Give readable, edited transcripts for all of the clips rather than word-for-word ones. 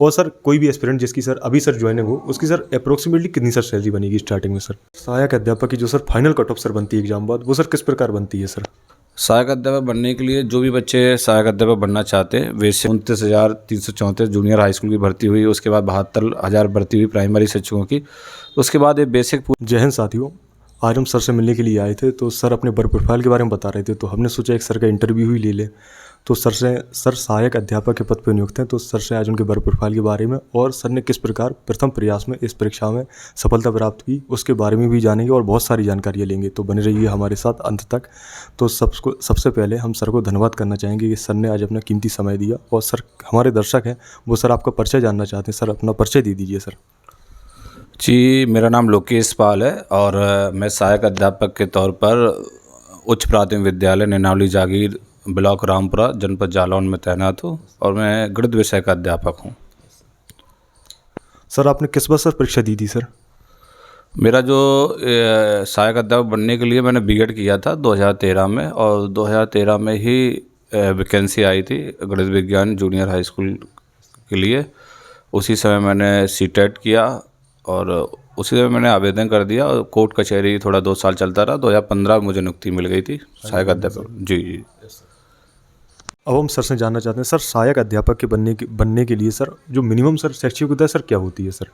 और सर कोई भी एस्पिरेंट जिसकी सर अभी सर ज्वाइनिंग हो उसकी सर अप्रोक्सीमेटली कितनी सर सैलरी बनेगी स्टार्टिंग में सर? सहायक अध्यापक की जो sir final cut off sir बनती है एग्जाम बाद, वो सर किस प्रकार बनती है सर? सहायक अध्यापक बनने के लिए जो भी बच्चे सहायक अध्यापक बनना चाहते हैं वैसे 29,334 जूनियर हाई स्कूल की भर्ती हुई, उसके बाद 72,000 भर्ती हुई प्राइमरी शिक्षकों की। उसके बाद ये बेसिक जय हिंद साथियों, आज हम सर से मिलने के लिए आए थे तो सर अपने वर्क प्रोफाइल के बारे में बता रहे थे, तो हमने सोचा एक सर का इंटरव्यू ही ले ले। तो सर सहायक अध्यापक के पद पर नियुक्त हैं, तो सर से आज उनके वर्क प्रोफाइल के बारे में और सर ने किस प्रकार प्रथम प्रयास में इस परीक्षा में सफलता प्राप्त की उसके बारे में भी जानेंगे और बहुत सारी जानकारियाँ लेंगे। तो बने रहिए हमारे साथ अंत तक। तो सबसे पहले हम सर को धन्यवाद करना चाहेंगे कि सर ने आज अपना कीमती समय दिया। और सर हमारे दर्शक हैं वो सर आपका परिचय जानना चाहते हैं, सर अपना परिचय दे दीजिए सर। जी, मेरा नाम लोकेश पाल है और मैं सहायक अध्यापक के तौर पर उच्च प्राथमिक विद्यालय नैनावली जागीर ब्लॉक रामपुरा जनपद जालौन में तैनात हूँ और मैं गणित विषय का अध्यापक हूँ। सर आपने किस वर्ष सर परीक्षा दी थी सर? मेरा जो सहायक अध्यापक बनने के लिए मैंने बीएड किया था 2013 में, और 2013 में ही वैकेंसी आई थी गणित विज्ञान जूनियर हाई स्कूल के लिए। उसी समय मैंने सीटेट किया और उसी समय मैंने आवेदन कर दिया और कोर्ट कचहरी थोड़ा 2 साल चलता रहा। 2015 में मुझे नियुक्ति मिल गई थी सहायक अध्यापक। जी। अब हम सर से जानना चाहते हैं सर, सहायक अध्यापक के बनने के लिए सर जो मिनिमम सर शैक्षिक योग्यता सर क्या होती है सर?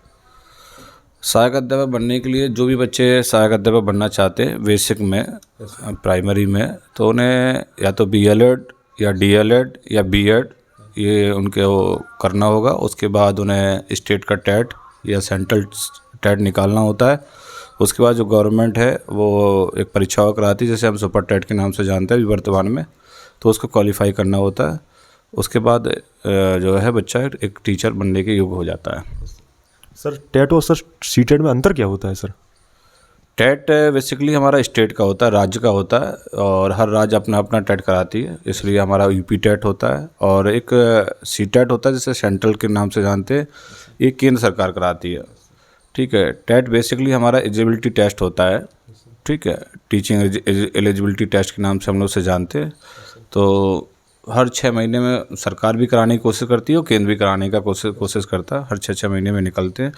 सहायक अध्यापक बनने के लिए जो भी बच्चे सहायक अध्यापक बनना चाहते हैं बेसिक में प्राइमरी में, तो उन्हें या तो BLED या DLED या BEd ये उनके वो करना होगा। उसके बाद उन्हें स्टेट का टेट या सेंट्रल टेट निकालना होता है। उसके बाद जो गवर्नमेंट है वो एक परीक्षा कराती है जिसे हम सुपर टेट के नाम से जानते हैं अभी वर्तमान में, तो उसको क्वालिफाई करना होता है। उसके बाद जो है बच्चा एक टीचर बनने के योग्य हो जाता है। सर टेट और सर सीटेट में अंतर क्या होता है सर? टेट बेसिकली हमारा स्टेट का होता है, राज्य का होता है, और हर राज्य अपना अपना टेट कराती है, इसलिए हमारा यूपी टेट होता है। और एक सीटेट होता है जिसे सेंट्रल के नाम से जानते हैं, ये केंद्र सरकार कराती है। ठीक है। टेट बेसिकली हमारा एलिजिबिलिटी टेस्ट होता है। ठीक है, टीचिंग एलिजिबिलिटी टेस्ट के नाम से हम लोग से जानते हैं। तो हर 6 महीने में सरकार भी कराने की कोशिश करती है और केंद्र भी कराने का कोशिश करता है। हर 6 महीने में निकलते हैं।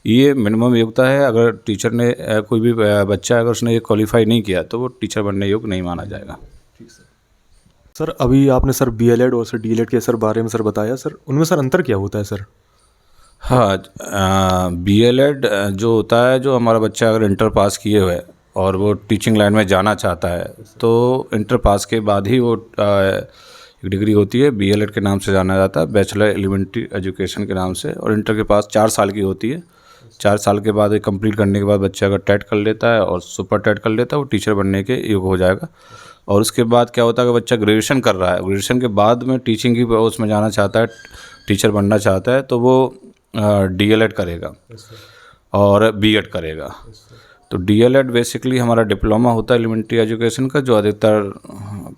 ये मिनिमम योग्यता है। अगर टीचर ने कोई भी बच्चा अगर उसने ये क्वालिफाई नहीं किया तो वो टीचर बनने योग्य नहीं माना जाएगा। सर अभी आपने सर BLED और सर DLED के सर बारे में सर बताया, सर उनमें सर अंतर क्या होता है सर? हाँ, BLED जो होता है, जो हमारा बच्चा अगर इंटर पास किए हुए और वो टीचिंग लाइन में जाना चाहता है तो इंटर पास के बाद ही वो एक डिग्री होती है, BLED के नाम से जाना जाता है, बैचलर एलिमेंट्री एजुकेशन के नाम से। और इंटर के पास 4 साल की होती है। 4 साल के बाद कंप्लीट करने के बाद बच्चा अगर टेट कर लेता है और सुपर टेट कर लेता है वो टीचर बनने के योग्य हो जाएगा। और उसके बाद क्या होता है कि बच्चा ग्रेजुएशन कर रहा है, ग्रेजुएशन के बाद में टीचिंग की उसमें जाना चाहता है, टीचर बनना चाहता है, तो वो DLED करेगा और BEd करेगा। तो DLED बेसिकली हमारा डिप्लोमा होता है एलिमेंट्री एजुकेशन का, जो अधिकतर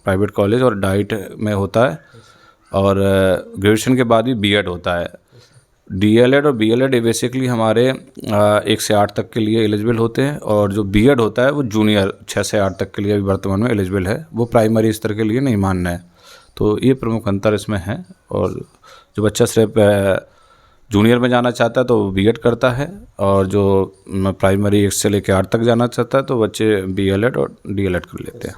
प्राइवेट कॉलेज और डाइट में होता है। और ग्रेजुएशन के बाद भी BEd होता है। DLED और BLED बेसिकली हमारे 1 से 8 तक के लिए एलिजिबल होते हैं, और जो BEd होता है वो जूनियर 6 से 8 तक के लिए अभी वर्तमान में एलिजिबल है, वो प्राइमरी स्तर के लिए नहीं मान्य है। तो ये प्रमुख अंतर इसमें है। और जो बच्चा सिर्फ जूनियर में जाना चाहता है तो वो BEd करता है, और जो प्राइमरी 1 से लेकर 8 तक जाना चाहता है तो बच्चे BLED और DLED कर लेते हैं।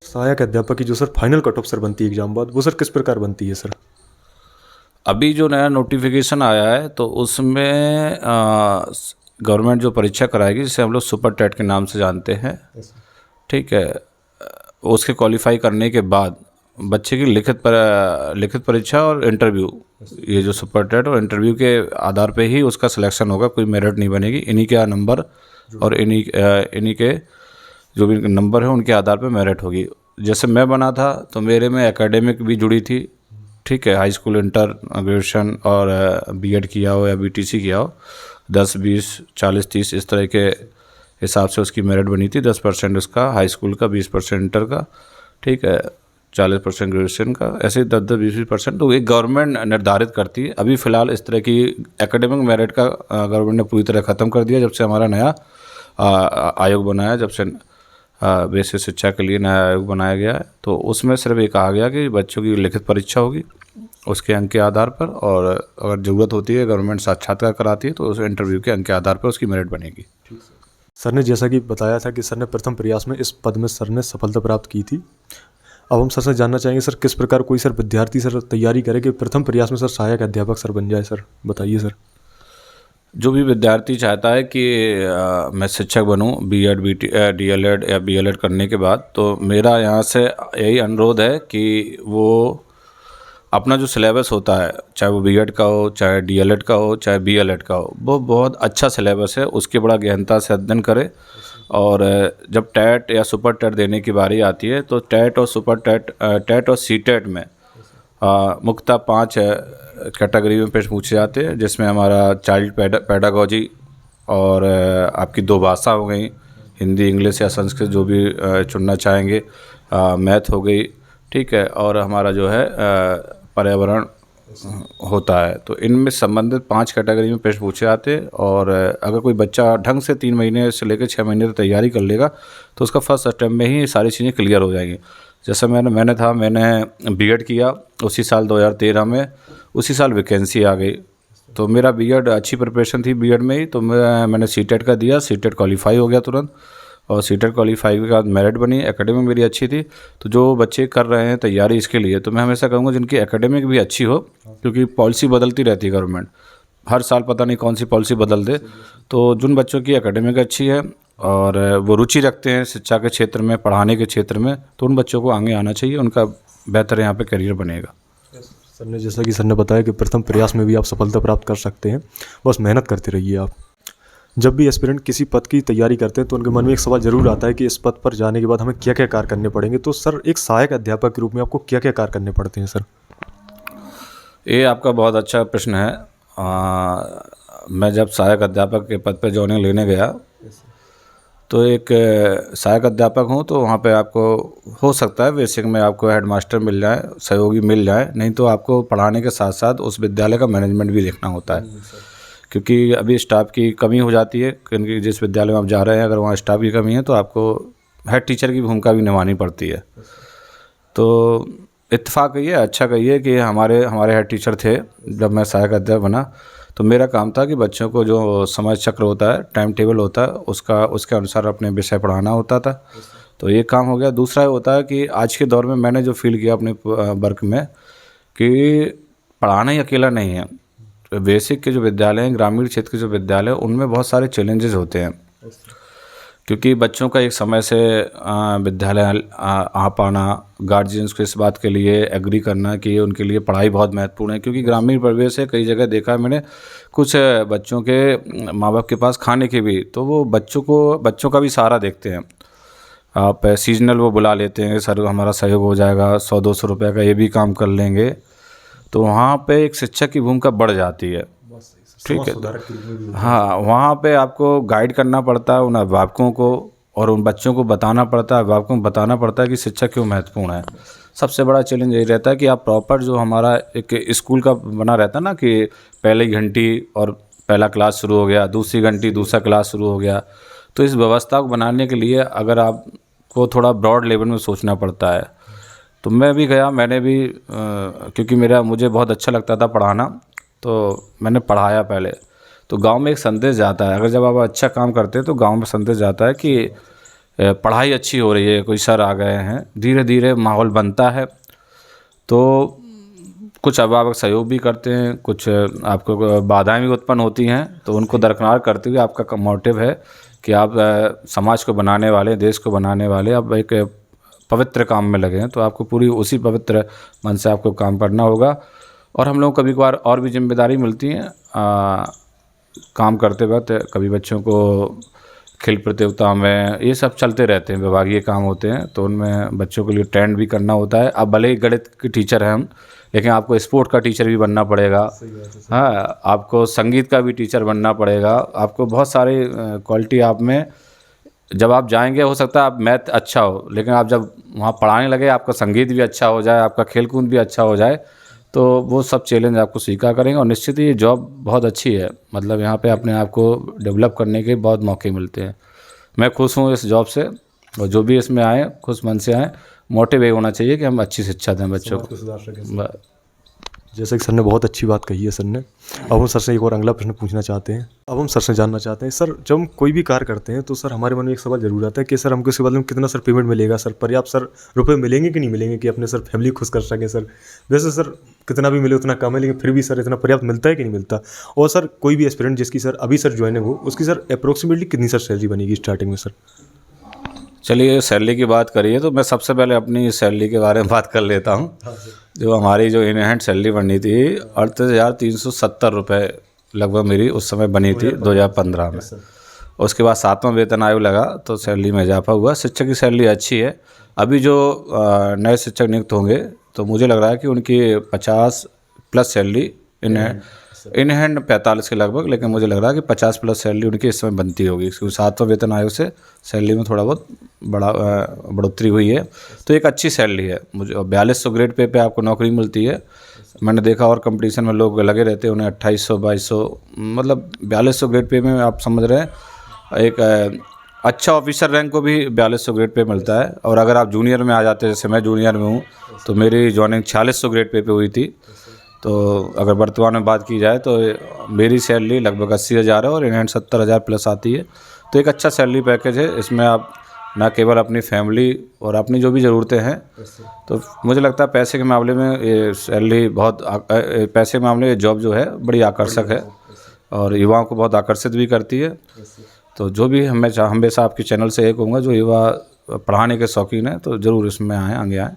सहायक अध्यापक की जो sir final cut off sir बनती है एग्जाम बाद, वो सर किस प्रकार बनती है सर? अभी जो नया नोटिफिकेशन आया है तो उसमें गवर्नमेंट जो परीक्षा कराएगी जिसे हम लोग सुपर टेट के नाम से जानते हैं। ठीक है। उसके क्वालिफाई करने के बाद बच्चे की लिखित परीक्षा और इंटरव्यू, ये जो सुपर टेट और इंटरव्यू के आधार पे ही उसका सिलेक्शन होगा, कोई मेरिट नहीं बनेगी। इन्हीं के नंबर और इन्हीं के जो भी नंबर है उनके आधार पे मेरिट होगी। जैसे मैं बना था तो मेरे में एकेडमिक भी जुड़ी थी। ठीक है, हाई स्कूल, इंटर, ग्रेजुएशन और BEd किया हो या BTC किया हो, 10, 20, 40, 30 इस तरह के हिसाब से उसकी मेरिट बनी थी। 10% उसका हाई स्कूल का, 20% इंटर का, ठीक है, 40% ग्रेजुएशन का, ऐसे 10-10, 20-20%। तो ये गवर्नमेंट निर्धारित करती है। अभी फ़िलहाल इस तरह की एकेडमिक मेरिट का गवर्नमेंट ने पूरी तरह ख़त्म कर दिया जब से हमारा नया आयोग बनाया, जब से बेसिक शिक्षा के लिए नया आयोग बनाया गया है। तो उसमें सिर्फ ये कहा गया कि बच्चों की लिखित परीक्षा होगी उसके अंक के आधार पर, और अगर ज़रूरत होती है गवर्नमेंट साक्षात्कार कराती है तो उस इंटरव्यू के अंक के आधार पर उसकी मेरिट बनेगी। सर ने जैसा कि बताया था कि सर ने प्रथम प्रयास में इस पद में सर ने सफलता प्राप्त की थी। अब हम सर से जानना चाहेंगे सर किस प्रकार कोई सर विद्यार्थी सर तैयारी करे कि प्रथम प्रयास में सर सहायक अध्यापक सर बन जाए, सर बताइए सर। जो भी विद्यार्थी चाहता है कि मैं शिक्षक बनूं बीएड डीएलएड या बीएलएड करने के बाद, तो मेरा यहाँ से यही अनुरोध है कि वो अपना जो सिलेबस होता है, चाहे वो बीएड का हो, चाहे डीएलएड का हो, चाहे बीएलएड का हो, वो बहुत अच्छा सिलेबस है, उसकी बड़ा गहनता से अध्ययन करे। और जब टेट या सुपर टेट देने की बारी आती है तो टेट और सुपर टेट, टेट और सीटेट में मुख्यतः 5 कैटेगरी में प्रश्न पूछे जाते हैं, जिसमें हमारा चाइल्ड पेडागोजी और आपकी 2 भाषा हो गई, हिंदी इंग्लिश या संस्कृत जो भी चुनना चाहेंगे, मैथ हो गई, ठीक है, और हमारा जो है पर्यावरण होता है। तो इनमें संबंधित 5 कैटेगरी में प्रश्न पूछे जाते हैं, और अगर कोई बच्चा ढंग से 3 महीने से लेकर 6 महीने तक तैयारी कर लेगा तो उसका फर्स्ट अटेम्प्ट में ही ये सारी चीज़ें क्लियर हो जाएंगी। जैसे मैंने बीएड किया उसी साल 2013 में, उसी साल वैकेंसी आ गई, तो मेरा बीएड अच्छी प्रिपरेशन थी बीएड में ही, तो मैंने सीटेट का दिया, सीटेट क्वालिफाई हो गया तुरंत, और सीटेट क्वालिफाई के बाद मेरिट बनी, एकेडमिक मेरी अच्छी थी। तो जो बच्चे कर रहे हैं तैयारी इसके लिए, तो मैं हमेशा कहूँगा जिनकी एकेडमिक भी अच्छी हो, क्योंकि पॉलिसी बदलती रहती है गवर्नमेंट, हर साल पता नहीं कौन सी पॉलिसी बदल दे। तो जिन बच्चों की एकेडमिक अच्छी है और वो रुचि रखते हैं शिक्षा के क्षेत्र में, पढ़ाने के क्षेत्र में, तो उन बच्चों को आगे आना चाहिए, उनका बेहतर यहाँ पे करियर बनेगा। सर ने जैसा कि सर ने बताया कि प्रथम प्रयास में भी आप सफलता प्राप्त कर सकते हैं, बस मेहनत करते रहिए आप। जब भी एस्पिरेंट किसी पद की तैयारी करते हैं तो उनके मन में एक सवाल ज़रूर आता है कि इस पद पर जाने के बाद हमें क्या क्या कार्य करने पड़ेंगे। तो सर एक सहायक अध्यापक के रूप में आपको क्या क्या कार्य करने पड़ते हैं सर? ये आपका बहुत अच्छा प्रश्न है। मैं जब सहायक अध्यापक के पद पर जॉइनिंग लेने गया, तो एक सहायक अध्यापक हूँ, तो वहाँ पे आपको हो सकता है बेसिक में आपको हेडमास्टर मिल जाए, सहयोगी मिल जाए, नहीं तो आपको पढ़ाने के साथ साथ उस विद्यालय का मैनेजमेंट भी देखना होता है, क्योंकि अभी स्टाफ की कमी हो जाती है। क्योंकि जिस विद्यालय में आप जा रहे हैं अगर वहाँ स्टाफ की कमी है तो आपको हेड टीचर की भूमिका भी निभानी पड़ती है। तो इत्तेफाक कहिए, अच्छा कहिए कि हमारे हेड टीचर थे जब मैं सहायक अध्यापक बना, तो मेरा काम था कि बच्चों को जो समय चक्र होता है, टाइम टेबल होता है, उसके अनुसार अपने विषय पढ़ाना होता था। तो ये काम हो गया। दूसरा होता है कि आज के दौर में मैंने जो फील किया अपने वर्क में कि पढ़ाना ही अकेला नहीं है। तो बेसिक के जो विद्यालय हैं, ग्रामीण क्षेत्र के जो विद्यालय हैं, उनमें बहुत सारे चैलेंजेस होते हैं, क्योंकि बच्चों का एक समय से विद्यालय आ पाना, गार्जियंस को इस बात के लिए एग्री करना कि उनके लिए पढ़ाई बहुत महत्वपूर्ण है। क्योंकि ग्रामीण परिवेश है, कई जगह देखा है मैंने, कुछ बच्चों के माँ बाप के पास खाने के भी, तो वो बच्चों का भी सहारा देखते हैं। आप सीजनल वो बुला लेते हैं, सर हमारा सहयोग हो जाएगा, 100-200 रुपये का ये भी काम कर लेंगे, तो वहाँ पे एक शिक्षक की भूमिका बढ़ जाती है। ठीक है, हाँ, वहाँ पे आपको गाइड करना पड़ता है उन अभिभावकों को, और उन बच्चों को बताना पड़ता है, अभिभावकों को बताना पड़ता है कि शिक्षा क्यों महत्वपूर्ण है। सबसे बड़ा चैलेंज यही रहता है कि आप प्रॉपर जो हमारा एक स्कूल का बना रहता है ना, कि पहली घंटी और पहला क्लास शुरू हो गया, दूसरी घंटी दूसरा क्लास शुरू हो गया, तो इस व्यवस्था को बनाने के लिए अगर आपको थोड़ा ब्रॉड लेवल में सोचना पड़ता है। तो मैं भी गया, मैंने भी क्योंकि मुझे बहुत अच्छा लगता था पढ़ाना, तो मैंने पढ़ाया पहले। तो गांव में एक संदेश जाता है, अगर जब आप अच्छा काम करते हैं तो गांव में संदेश जाता है कि पढ़ाई अच्छी हो रही है, कोई सर आ गए हैं, धीरे धीरे माहौल बनता है। तो कुछ अभिभावक सहयोग भी करते हैं, कुछ आपको बाधाएं भी उत्पन्न होती हैं, तो उनको दरकिनार करते हुए आपका मोटिव है कि आप समाज को बनाने वाले, देश को बनाने वाले, आप एक पवित्र काम में लगे हैं, तो आपको पूरी उसी पवित्र मन से आपको काम करना होगा। और हम लोग कभी कभार और भी जिम्मेदारी मिलती हैं काम करते वक्त, कभी बच्चों को खेल प्रतियोगिता में, ये सब चलते रहते हैं, विभागीय काम होते हैं, तो उनमें बच्चों के लिए ट्रेंड भी करना होता है। अब भले ही गणित के टीचर हैं हम, लेकिन आपको स्पोर्ट का टीचर भी बनना पड़ेगा, हाँ, आपको संगीत का भी टीचर बनना पड़ेगा, आपको बहुत सारी क्वालिटी आप में, जब आप जाएंगे हो सकता है आप मैथ अच्छा हो, लेकिन आप जब वहाँ पढ़ाने लगे आपका संगीत भी अच्छा हो जाए, आपका खेल कूद भी अच्छा हो जाए, तो वो सब चैलेंज आपको स्वीकार करेंगे। और निश्चित ही ये जॉब बहुत अच्छी है, मतलब यहाँ पे अपने आप को डेवलप करने के बहुत मौके मिलते हैं। मैं खुश हूँ इस जॉब से, और जो भी इसमें आए खुश मन से आए। मोटिव ये होना चाहिए कि हम अच्छी शिक्षा दें बच्चों को। जैसे कि सर ने बहुत अच्छी बात कही है सर ने। अब हम सर से एक और अगला प्रश्न पूछना चाहते हैं। अब हम सर से जानना चाहते हैं सर, जब हम कोई भी कार्य करते हैं तो सर हमारे मन में एक सवाल ज़रूर आता है कि सर हमको इसके बदले में कितना सर पेमेंट मिलेगा, सर पर्याप्त सर रुपए मिलेंगे कि नहीं मिलेंगे कि अपने सर फैमिली खुश कर सकें सर। वैसे सर कितना भी मिले उतना कम है, लेकिन फिर भी सर इतना पर्याप्त मिलता है कि नहीं मिलता। और सर कोई भी एस्पिरेंट जिसकी सर अभी सर ज्वाइनिंग हो, उसकी सर अप्रोक्सीमेटली कितनी सर सैलरी बनेगी स्टार्टिंग में सर? चलिए सैलरी की बात करिए तो मैं सबसे पहले अपनी सैलरी के बारे में बात कर लेता हूँ। जो हमारी जो इन हैंड सैलरी बननी थी 38,370 रुपये लगभग मेरी उस समय बनी थी 2015 में। उसके बाद 7वां वेतन आयोग लगा तो सैलरी में इजाफा हुआ। शिक्षक की सैलरी अच्छी है। अभी जो नए शिक्षक नियुक्त होंगे तो मुझे लग रहा है कि उनकी 50 प्लस सैलरी इन हैंड 45 के लगभग, लेकिन मुझे लग रहा है कि 50 प्लस सैलरी उनकी इस समय बनती होगी, क्योंकि 7वां वेतन आयोग से सैलरी में थोड़ा बहुत बढ़ोतरी हुई है। तो एक अच्छी सैलरी है। मुझे 4200 ग्रेड पे आपको नौकरी मिलती है। मैंने देखा और कंपटीशन में लोग लगे रहते हैं, उन्हें 2800-2200, मतलब 4200 ग्रेड पे में आप समझ रहे हैं एक अच्छा ऑफिसर रैंक को भी 4200 ग्रेड पे मिलता है। और अगर आप जूनियर में आ जाते हैं, जैसे मैं जूनियर में हूँ, तो मेरी जॉइनिंग 4600 ग्रेड पे हुई थी। तो अगर वर्तमान में बात की जाए तो मेरी सैलरी लगभग 80,000 है और इन हैंड 70,000 प्लस आती है। तो एक अच्छा सैलरी पैकेज है। इसमें आप ना केवल अपनी फैमिली और अपनी जो भी ज़रूरतें हैं, तो मुझे लगता है पैसे के मामले में ये सैलरी बहुत पैसे के मामले में जॉब जो है बड़ी आकर्षक है और युवाओं को बहुत आकर्षित भी करती है। तो जो भी हमेशा आपके चैनल से एक कहूँगा, जो युवा पढ़ाने के शौकीन है तो ज़रूर इसमें आगे आएँ।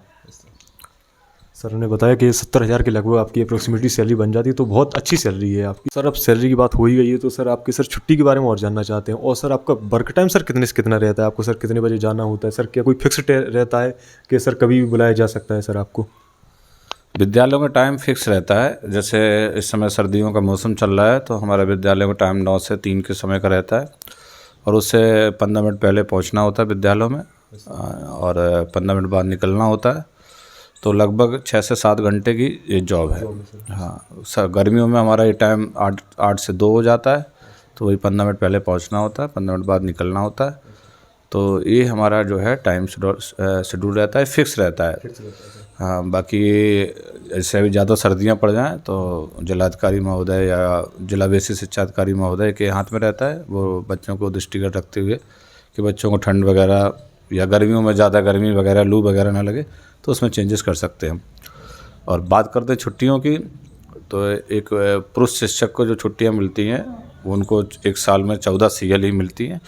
सर ने बताया कि 70,000 के लगभग आपकी अप्रोक्सीमेटली सैलरी बन जाती है, तो बहुत अच्छी सैलरी है आपकी। सर अब सैलरी की बात हो ही गई है तो सर आपकी सर छुट्टी के बारे में और जानना चाहते हैं। और सर आपका वर्क टाइम सर कितने से कितना रहता है? आपको सर कितने बजे जाना होता है? सर क्या कोई फिक्स रहता है कि सर कभी भी बुलाया जा सकता है सर आपको? विद्यालयों का टाइम फिक्स रहता है। जैसे इस समय सर्दियों का मौसम चल रहा है तो हमारा विद्यालयों का टाइम 9 से 3 के समय का रहता है और उससे 15 मिनट पहले पहुंचना होता है विद्यालयों में और 15 मिनट बाद निकलना होता है। तो लगभग 6 से 7 घंटे की ये जॉब है। हाँ सर, गर्मियों में हमारा ये टाइम 8 से 2 हो जाता है, तो वही 15 मिनट पहले पहुंचना होता है, 15 मिनट बाद निकलना होता है। तो ये हमारा जो है टाइम शेड्यूल रहता है, फिक्स रहता है। हाँ, बाकी जैसे अभी ज़्यादा सर्दियाँ पड़ जाएँ तो जिलाधिकारी महोदय या जिला बेसिक शिक्षा अधिकारी महोदय के हाथ में रहता है, वो बच्चों को दृष्टिगत रखते हुए कि बच्चों को ठंड वगैरह या गर्मियों में ज़्यादा गर्मी वगैरह लू वगैरह ना लगे, तो उसमें चेंजेस कर सकते हैं। और बात करते हैं छुट्टियों की, तो एक पुरुष शिक्षक को जो छुट्टियां मिलती हैं वो उनको एक साल में 14 CL ही मिलती हैं।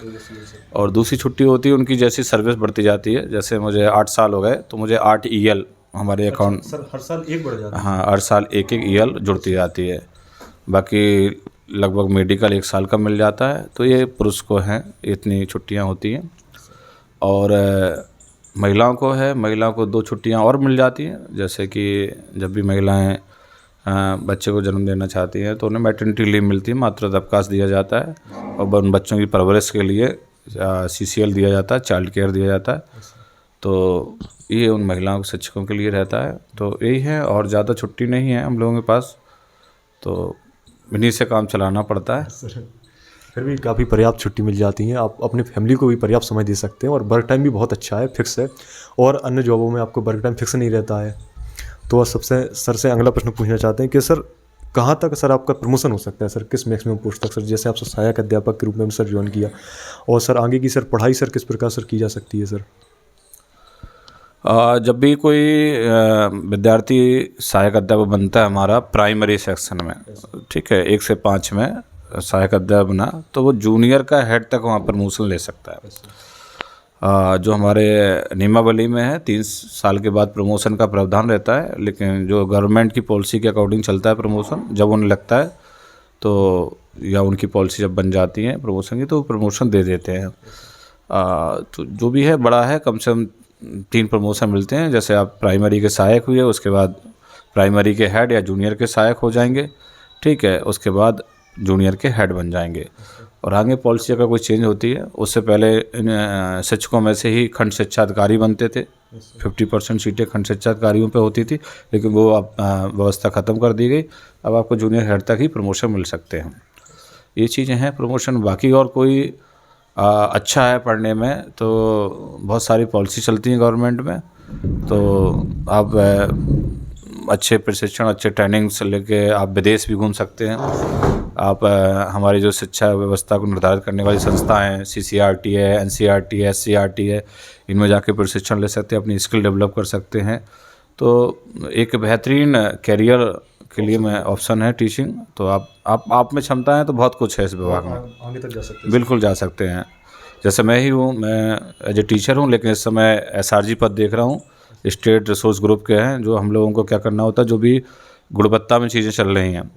और दूसरी छुट्टी होती है उनकी, जैसी सर्विस बढ़ती जाती है। जैसे मुझे 8 साल हो गए तो मुझे 8 EL हमारे अकाउंट। सर हर साल एक बढ़ जाता है? हाँ, हर साल एक EL जुड़ती जाती है। बाकी लगभग मेडिकल 1 साल का मिल जाता है। तो ये पुरुष को हैं, इतनी छुट्टियाँ होती हैं। और महिलाओं को 2 छुट्टियां और मिल जाती हैं। जैसे कि जब भी महिलाएं बच्चे को जन्म देना चाहती हैं तो उन्हें मैटरनिटी लीव मिलती है, मातृत्व अवकाश दिया जाता है और उन बच्चों की परवरिश के लिए CCL दिया जाता है, चाइल्ड केयर दिया जाता है। तो ये उन महिलाओं शिक्षकों के लिए रहता है। तो यही है, और ज़्यादा छुट्टी नहीं है हम लोगों के पास, तो इन्हीं से काम चलाना पड़ता है। फिर भी काफ़ी पर्याप्त छुट्टी मिल जाती है, आप अपनी फैमिली को भी पर्याप्त समय दे सकते हैं और वर्क टाइम भी बहुत अच्छा है, फिक्स है। और अन्य जॉबों में आपको वर्क टाइम फिक्स नहीं रहता है। तो सबसे सर से अगला प्रश्न पूछना चाहते हैं कि सर कहाँ तक सर आपका प्रमोशन हो सकता है सर, किस मैक्सिमम पोस्ट तक सर? जैसे आप सहायक अध्यापक के रूप में सर ज्वाइन किया, और सर आगे की सर पढ़ाई सर किस प्रकार सर की जा सकती है सर? जब भी कोई विद्यार्थी सहायक अध्यापक बनता है हमारा प्राइमरी सेक्शन में, ठीक है, 1 से 5 में सहायक अध्यापक बना, तो वो जूनियर का हेड तक वहाँ प्रमोशन ले सकता है। जो हमारे नियमावली में है 3 साल के बाद प्रमोशन का प्रावधान रहता है, लेकिन जो गवर्नमेंट की पॉलिसी के अकॉर्डिंग चलता है प्रमोशन, जब उन्हें लगता है तो या उनकी पॉलिसी जब बन जाती है प्रमोशन की, तो प्रमोशन दे देते हैं। तो जो भी है बड़ा है, कम से कम 3 प्रमोशन मिलते हैं। जैसे आप प्राइमरी के सहायक हुए, उसके बाद प्राइमरी के हेड या जूनियर के सहायक हो जाएंगे, ठीक है, उसके बाद जूनियर के हेड बन जाएंगे। और आगे पॉलिसी अगर कोई चेंज होती है, उससे पहले इन शिक्षकों में से ही खंड शिक्षा अधिकारी बनते थे। 50% सीटें खंड शिक्षा अधिकारियों पे होती थी, लेकिन वो अब व्यवस्था ख़त्म कर दी गई। अब आपको जूनियर हेड तक ही प्रमोशन मिल सकते हैं। ये चीज़ें हैं प्रमोशन। बाकी और कोई अच्छा है पढ़ने में तो बहुत सारी पॉलिसी चलती हैं गवर्नमेंट में, तो आप अच्छे प्रशिक्षण, अच्छे ट्रेनिंग से लेके आप विदेश भी घूम सकते हैं। आप हमारी जो शिक्षा व्यवस्था को निर्धारित करने वाली संस्थाएं हैं, CCRT है, NCERT है, SCERT है, इनमें जाके प्रशिक्षण ले सकते हैं, अपनी स्किल डेवलप कर सकते हैं। तो एक बेहतरीन करियर के लिए मैं ऑप्शन है टीचिंग। तो आप में क्षमता है तो बहुत कुछ है इस विभाग में, आगे तक जा सकते हैं। बिल्कुल जा सकते हैं। जैसे मैं ही हूँ, मैं एज ए टीचर हूँ, लेकिन इस समय SRG पद देख रहा हूँ। स्टेट रिसोर्स ग्रुप के हैं, जो हम लोगों को क्या करना होता है, जो भी गुणवत्ता में चीज़ें चल रही हैं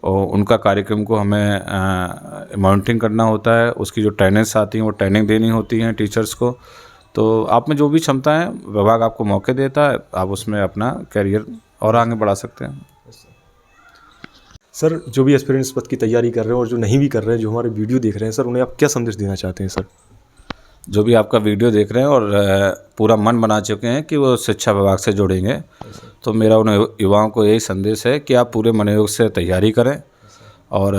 और उनका कार्यक्रम को हमें मॉनिटरिंग करना होता है। उसकी जो ट्रेनिंग्स आती हैं वो ट्रेनिंग देनी होती हैं टीचर्स को। तो आप में जो भी क्षमता है विभाग आपको मौके देता है, आप उसमें अपना करियर और आगे बढ़ा सकते हैं। सर, जो भी एस्पिरेंट्स पद की तैयारी कर रहे हैं और जो नहीं भी कर रहे हैं, जो हमारे वीडियो देख रहे हैं सर, उन्हें आप क्या संदेश देना चाहते हैं सर? जो भी आपका वीडियो देख रहे हैं और पूरा मन बना चुके हैं कि वो शिक्षा विभाग से जुड़ेंगे, तो मेरा उन युवाओं को यही संदेश है कि आप पूरे मनोयोग से तैयारी करें और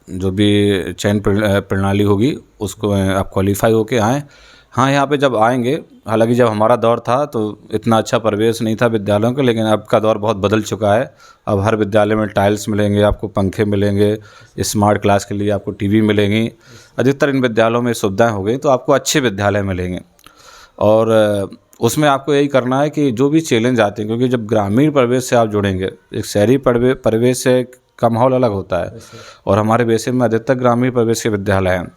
जो भी चयन प्रणाली होगी उसको आप क्वालिफाई होके आएँ। हाँ, यहाँ पे जब आएंगे, हालांकि जब हमारा दौर था तो इतना अच्छा परिवेश नहीं था विद्यालयों का, लेकिन अब का दौर बहुत बदल चुका है। अब हर विद्यालय में टाइल्स मिलेंगे, आपको पंखे मिलेंगे, स्मार्ट क्लास के लिए आपको टीवी मिलेंगी। अधिकतर इन विद्यालयों में सुविधाएं हो गई, तो आपको अच्छे विद्यालय मिलेंगे। और उसमें आपको यही करना है कि जो भी चैलेंज आते हैं, क्योंकि जब ग्रामीण परिवेश से आप जुड़ेंगे, एक शहरी परिवेश से का माहौल अलग होता है और हमारे बेसिक में अधिकतर ग्रामीण परिवेश के विद्यालय हैं।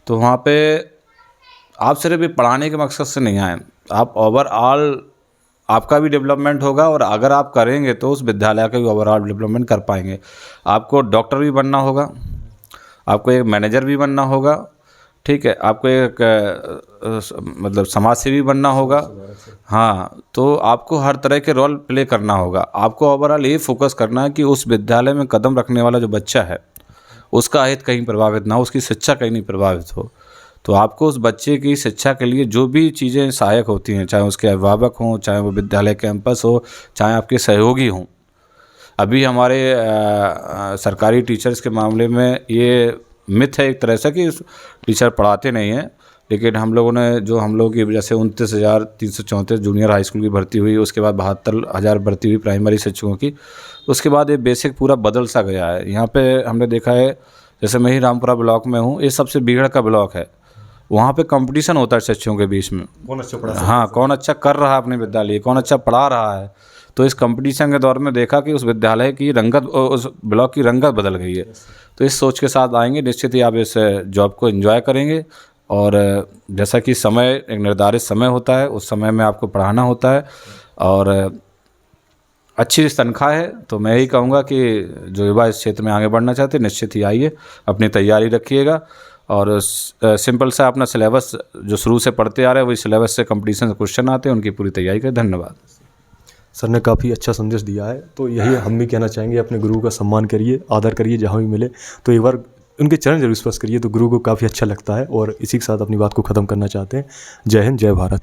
तो वहाँ पे आप सिर्फ ये पढ़ाने के मकसद से नहीं आए, आप ओवरऑल आपका भी डेवलपमेंट होगा और अगर आप करेंगे तो उस विद्यालय का भी ओवरऑल डेवलपमेंट कर पाएंगे। आपको डॉक्टर भी बनना होगा, आपको एक मैनेजर भी बनना होगा, ठीक है, आपको एक मतलब समाज सेवी बनना होगा। हाँ, तो आपको हर तरह के रोल प्ले करना होगा। आपको ओवरऑल ये फोकस करना है कि उस विद्यालय में कदम रखने वाला जो बच्चा है उसका हित कहीं प्रभावित ना हो, उसकी शिक्षा कहीं नहीं प्रभावित हो। तो आपको उस बच्चे की शिक्षा के लिए जो भी चीज़ें सहायक होती हैं, चाहे उसके अभिभावक हों, चाहे वो विद्यालय कैंपस हो, चाहे आपके सहयोगी हों। अभी हमारे सरकारी टीचर्स के मामले में ये मिथ है एक तरह से कि टीचर पढ़ाते नहीं हैं, लेकिन हम लोगों ने जो हम लोगों की जैसे 29,334 जूनियर हाई स्कूल की भर्ती हुई, उसके बाद 72,000 भर्ती हुई प्राइमरी शिक्षकों की, उसके बाद ये बेसिक पूरा बदल सा गया है। यहाँ पे हमने देखा है, जैसे मैं ही रामपुरा ब्लॉक में हूँ, ये सबसे बिगड़ का ब्लॉक है। वहाँ पे कंपटीशन होता है शिक्षकों के बीच में, कौन अच्छा पढ़ा? हाँ, कौन अच्छा कर रहा है अपने विद्यालय, कौन अच्छा पढ़ा रहा है। तो इस कंपटीशन के दौर में देखा कि उस विद्यालय की रंगत, उस ब्लॉक की रंगत बदल गई है। तो इस सोच के साथ आएंगे, निश्चित ही आप इस जॉब को एंजॉय करेंगे। और जैसा कि समय एक निर्धारित समय होता है, उस समय में आपको पढ़ाना होता है और अच्छी तनख्वाह है। तो मैं यही कहूँगा कि जो युवा इस क्षेत्र में आगे बढ़ना चाहते हैं, निश्चित ही आइए, अपनी तैयारी रखिएगा और सिंपल सा अपना सिलेबस जो शुरू से पढ़ते आ रहे हैं वही सिलेबस से कंपटीशन से क्वेश्चन आते हैं, उनकी पूरी तैयारी करें। धन्यवाद। सर ने काफ़ी अच्छा संदेश दिया है, तो यही हम भी कहना चाहेंगे, अपने गुरु का सम्मान करिए, आदर करिए, जहाँ भी मिले तो एक बार उनके चरण जरूर स्पर्श करिए, तो गुरु को काफ़ी अच्छा लगता है। और इसी के साथ अपनी बात को ख़त्म करना चाहते हैं। जय हिंद, जय भारत।